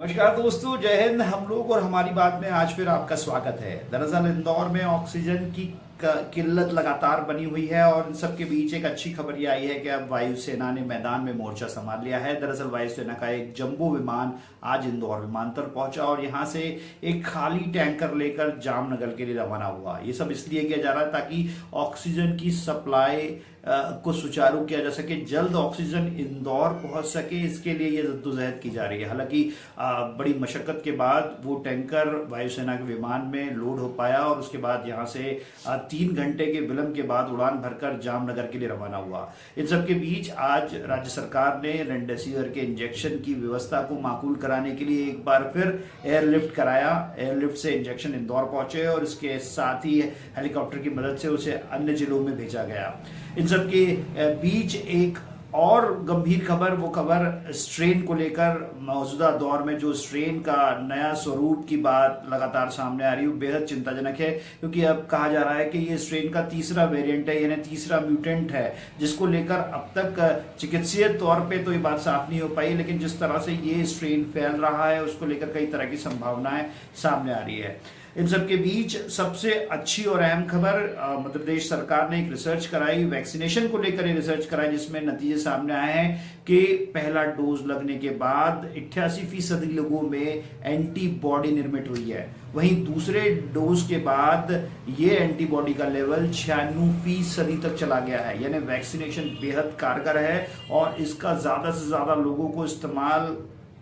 नमस्कार दोस्तों, जय हिंद। हम लोग और हमारी बात में आज फिर आपका स्वागत है। दरअसल इंदौर में ऑक्सीजन की किल्लत लगातार बनी हुई है और इन सब के बीच एक अच्छी खबर ये आई है कि अब वायुसेना ने मैदान में मोर्चा संभाल लिया है। दरअसल वायुसेना का एक जंबो विमान आज इंदौर विमानतल पहुंचा और यहां से एक खाली टैंकर लेकर जामनगर के लिए रवाना हुआ। ये सब इसलिए किया जा रहा है ताकि ऑक्सीजन की सप्लाई को सुचारू किया जा सके, जल्द ऑक्सीजन इंदौर पहुंच सके, इसके लिए ये जद्दोजहद की जा रही है। हालांकि बड़ी मशक्कत के बाद वो टैंकर वायुसेना के विमान में लोड हो पाया और उसके बाद यहाँ से 3 घंटे के विलंब के बाद उड़ान भरकर जामनगर के लिए रवाना हुआ। इन सब के बीच आज राज्य सरकार ने रेमडेसिविर के इंजेक्शन की व्यवस्था को माकूल कराने के लिए एक बार फिर एयरलिफ्ट कराया। एयरलिफ्ट से इंजेक्शन इंदौर पहुंचे और इसके साथ ही हेलीकॉप्टर की मदद से उसे अन्य जिलों में भेजा गया। इन सब के बीच एक और गंभीर खबर, वो खबर स्ट्रेन को लेकर मौजूदा दौर में जो स्ट्रेन का नया स्वरूप की बात लगातार सामने आ रही है, बेहद चिंताजनक है। क्योंकि अब कहा जा रहा है कि ये स्ट्रेन का तीसरा वेरिएंट है, यानी तीसरा म्यूटेंट है, जिसको लेकर अब तक चिकित्सीय तौर पे तो ये बात साफ नहीं हो पाई, लेकिन जिस तरह से ये स्ट्रेन फैल रहा है उसको लेकर कई तरह की संभावनाएं सामने आ रही है। इन सब के बीच सबसे अच्छी और अहम खबर, मध्य प्रदेश सरकार ने एक रिसर्च कराई, वैक्सीनेशन को लेकर ये रिसर्च कराई, जिसमें नतीजे सामने आए हैं कि पहला डोज लगने के बाद 88% लोगों में एंटीबॉडी निर्मित हुई है। वहीं दूसरे डोज के बाद ये एंटीबॉडी का लेवल 96% तक चला गया है। यानी वैक्सीनेशन बेहद कारगर है और इसका ज्यादा से ज्यादा लोगों को इस्तेमाल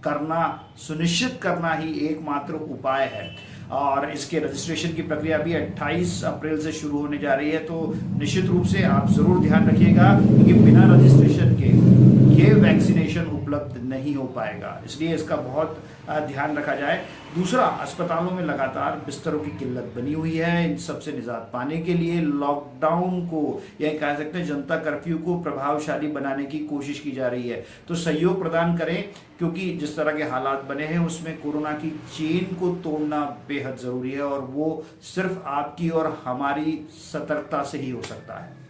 करना सुनिश्चित करना ही एकमात्र उपाय है। और इसके रजिस्ट्रेशन की प्रक्रिया भी 28 अप्रैल से शुरू होने जा रही है, तो निश्चित रूप से आप जरूर ध्यान रखिएगा कि बिना रजिस्ट्रेशन के ये वैक्सीनेशन उपलब्ध नहीं हो पाएगा, इसलिए इसका बहुत ध्यान रखा जाए। दूसरा, अस्पतालों में लगातार बिस्तरों की किल्लत बनी हुई है। इन सबसे निजात पाने के लिए लॉकडाउन को, यह कह सकते हैं जनता कर्फ्यू को प्रभावशाली बनाने की कोशिश की जा रही है। तो सहयोग प्रदान करें, क्योंकि जिस तरह के हालात बने हैं उसमें कोरोना की चेन को तोड़ना बेहद जरूरी है और वो सिर्फ आपकी और हमारी सतर्कता से ही हो सकता है।